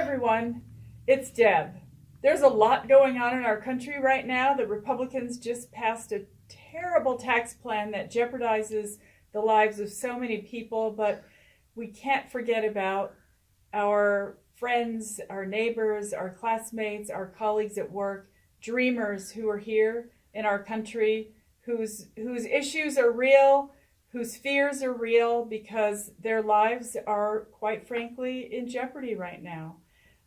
everyone, it's Deb. There's a lot going on in our country right now. The Republicans just passed a terrible tax plan that jeopardizes the lives of so many people, but we can't forget about our friends, our neighbors, our classmates, our colleagues at work, dreamers who are here in our country, whose issues are real, whose fears are real because their lives are, quite frankly, in jeopardy right now.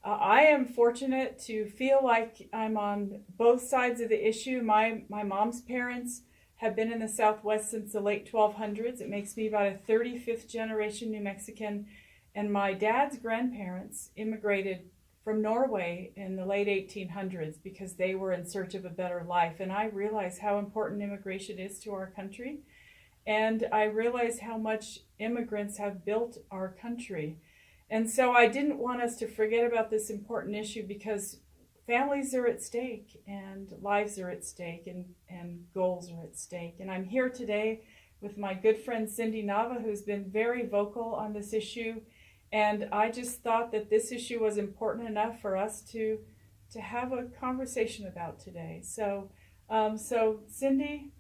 I am fortunate to feel like I'm on both sides of the issue. My mom's parents have been in the Southwest since the late 1200s. It makes me about a 35th generation New Mexican. And my dad's grandparents immigrated from Norway in the late 1800s because they were in search of a better life. And I realize how important immigration is to our country. And I realize how much immigrants have built our country. And so I didn't want us to forget about this important issue because families are at stake and lives are at stake and goals are at stake. And I'm here today with my good friend Cindy Nava, who's been very vocal on this issue. And I just thought that this issue was important enough for us to have a conversation about today. So Cindy,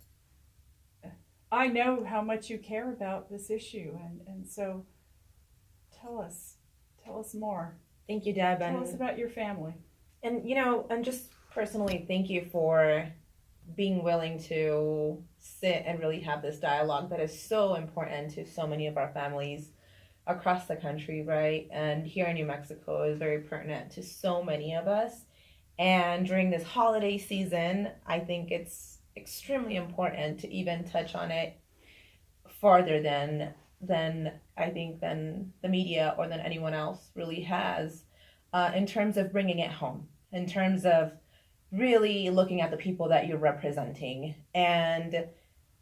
I know how much you care about this issue, and so tell us more. Thank you, Deb. Tell us about your family. And just personally, thank you for being willing to sit and really have this dialogue that is so important to so many of our families across the country, right? And here in New Mexico is very pertinent to so many of us. And during this holiday season, I think it's extremely important to even touch on it farther than the media or than anyone else really has, in terms of bringing it home, in terms of really looking at the people that you're representing and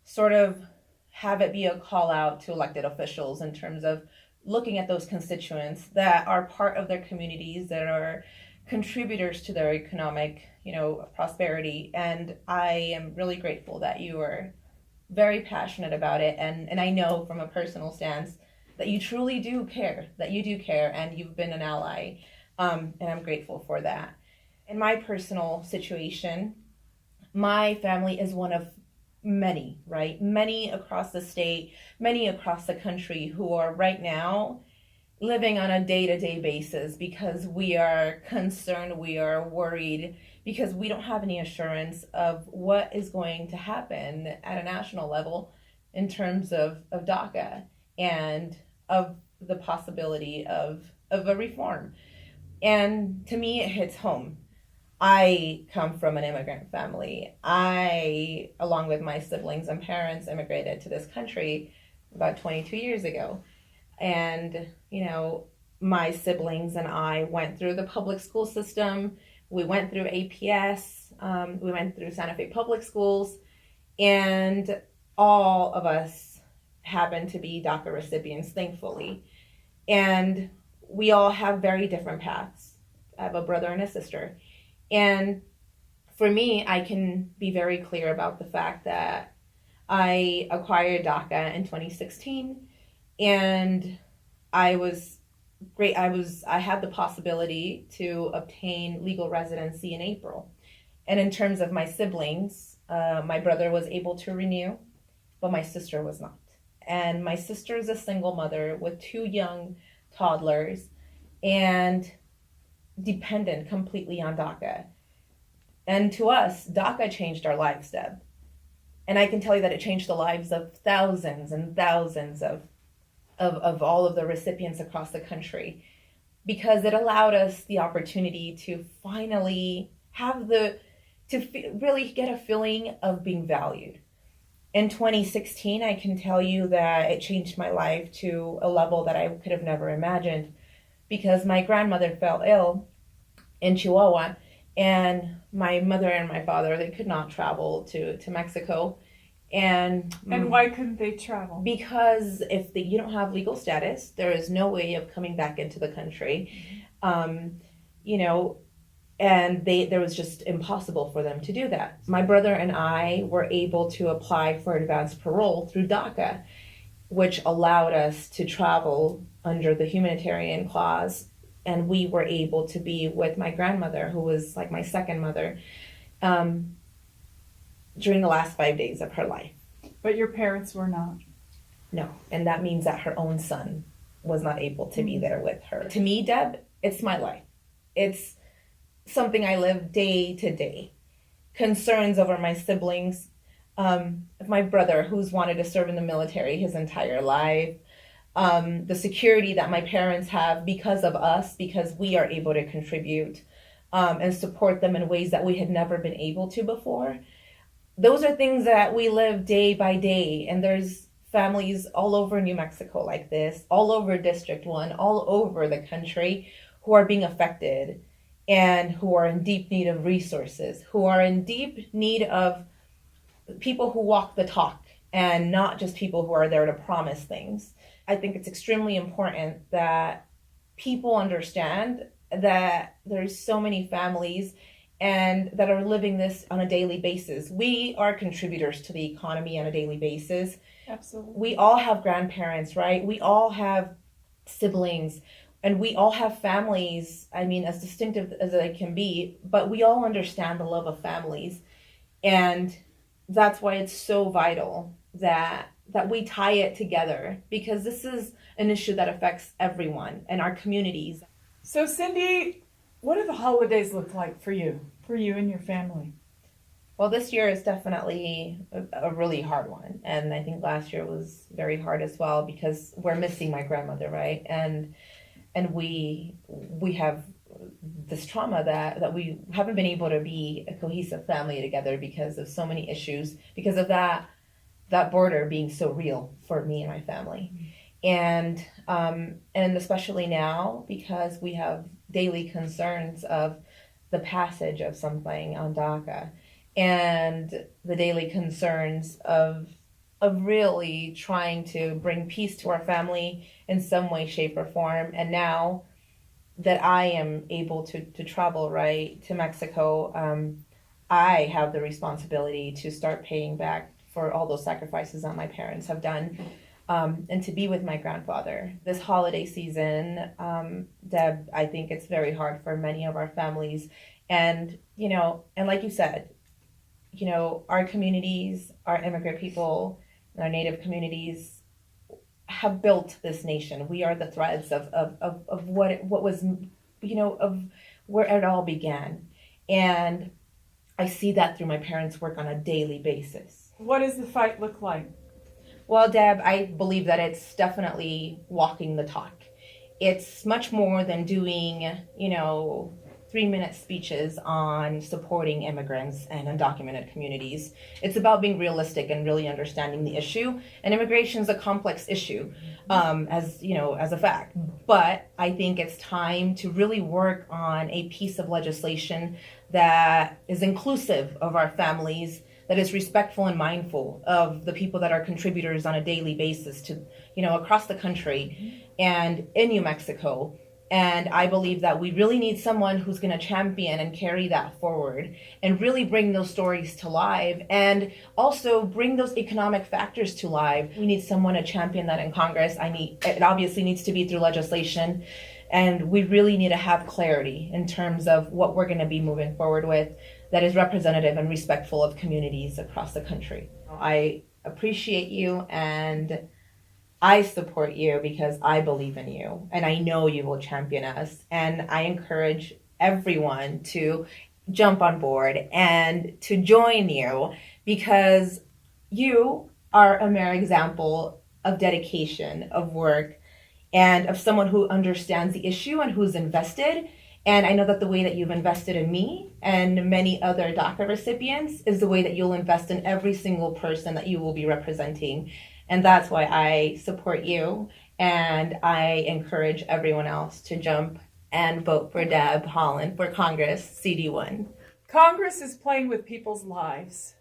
sort of have it be a call out to elected officials in terms of looking at those constituents that are part of their communities, that are contributors to their economic, prosperity. And I am really grateful that you are very passionate about it. And I know from a personal stance that you truly do care, and you've been an ally. And I'm grateful for that. In my personal situation, my family is one of many, right? Many across the state, many across the country who are right now living on a day-to-day basis because we are concerned, we are worried, because we don't have any assurance of what is going to happen at a national level in terms of DACA and of the possibility of a reform. And to me, it hits home. I come from an immigrant family. I, along with my siblings and parents, immigrated to this country about 22 years ago. And, my siblings and I went through the public school system. We went through APS. We went through Santa Fe Public Schools. And all of us happen to be DACA recipients, thankfully. And we all have very different paths. I have a brother and a sister. And for me, I can be very clear about the fact that I acquired DACA in 2016, and I was great. I had the possibility to obtain legal residency in April. And in terms of my siblings, my brother was able to renew, but my sister was not. And my sister is a single mother with 2 young toddlers and dependent completely on DACA. And to us, DACA changed our lives, Deb. And I can tell you that it changed the lives of thousands and thousands of all of the recipients across the country, because it allowed us the opportunity to finally have really get a feeling of being valued. In 2016, I can tell you that it changed my life to a level that I could have never imagined, because my grandmother fell ill in Chihuahua, and my mother and my father, they could not travel to Mexico. And why couldn't they travel? Because if you don't have legal status, there is no way of coming back into the country. And there was just impossible for them to do that. My brother and I were able to apply for advanced parole through DACA, which allowed us to travel under the humanitarian clause and we were able to be with my grandmother, who was like my second mother, during the last 5 days of her life. But your parents were not. No, and that means that her own son was not able to be there with her. To me, Deb, it's my life. It's something I live day to day. Concerns over my siblings, my brother who's wanted to serve in the military his entire life, the security that my parents have because of us, because we are able to contribute and support them in ways that we had never been able to before. Those are things that we live day by day, and there's families all over New Mexico like this, all over District 1, all over the country who are being affected and who are in deep need of resources, who are in deep need of people who walk the talk and not just people who are there to promise things. I think it's extremely important that people understand that there's so many families and that are living this on a daily basis. We are contributors to the economy on a daily basis. Absolutely. We all have grandparents, right? We all have siblings, and we all have families, I mean, as distinctive as they can be, but we all understand the love of families. And that's why it's so vital that we tie it together, because this is an issue that affects everyone in our communities. So Cindy, what do the holidays look like for you and your family? Well, this year is definitely a really hard one. And I think last year was very hard as well, because we're missing my grandmother, right? And we have this trauma that we haven't been able to be a cohesive family together because of so many issues, because of that border being so real for me and my family. And especially now, because we have daily concerns of the passage of something on DACA, and the daily concerns of really trying to bring peace to our family in some way, shape, or form. And now that I am able to travel right to Mexico, I have the responsibility to start paying back for all those sacrifices that my parents have done, and to be with my grandfather. This holiday season, Deb, I think it's very hard for many of our families. And, and like you said, our communities, our immigrant people, our Native communities have built this nation. We are the threads of what was, of where it all began. And I see that through my parents' work on a daily basis. What does the fight look like? Well, Deb, I believe that it's definitely walking the talk. It's much more than doing, 3-minute speeches on supporting immigrants and undocumented communities. It's about being realistic and really understanding the issue. And immigration is a complex issue, as a fact. But I think it's time to really work on a piece of legislation that is inclusive of our families, that is respectful and mindful of the people that are contributors on a daily basis to, across the country and in New Mexico. And I believe that we really need someone who's going to champion and carry that forward and really bring those stories to life, and also bring those economic factors to life. We need someone to champion that in Congress. It obviously needs to be through legislation, and we really need to have clarity in terms of what we're going to be moving forward with that is representative and respectful of communities across the country. I appreciate you, and I support you because I believe in you, and I know you will champion us. And I encourage everyone to jump on board and to join you, because you are a mere example of dedication, of work, and of someone who understands the issue and who's invested. And I know that the way that you've invested in me and many other DACA recipients is the way that you'll invest in every single person that you will be representing. And that's why I support you, and I encourage everyone else to jump and vote for Deb Haaland for Congress, CD1. Congress is playing with people's lives.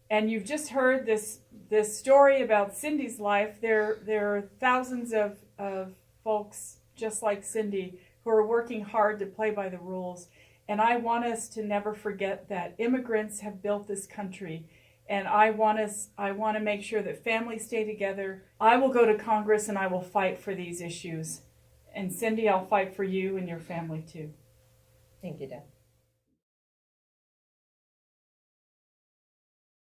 And you've just heard this story about Cindy's life. There are thousands of folks just like Cindy who are working hard to play by the rules. And I want us to never forget that immigrants have built this country. And I want to make sure that families stay together. I will go to Congress and I will fight for these issues. And Cindy, I'll fight for you and your family too. Thank you, Deb.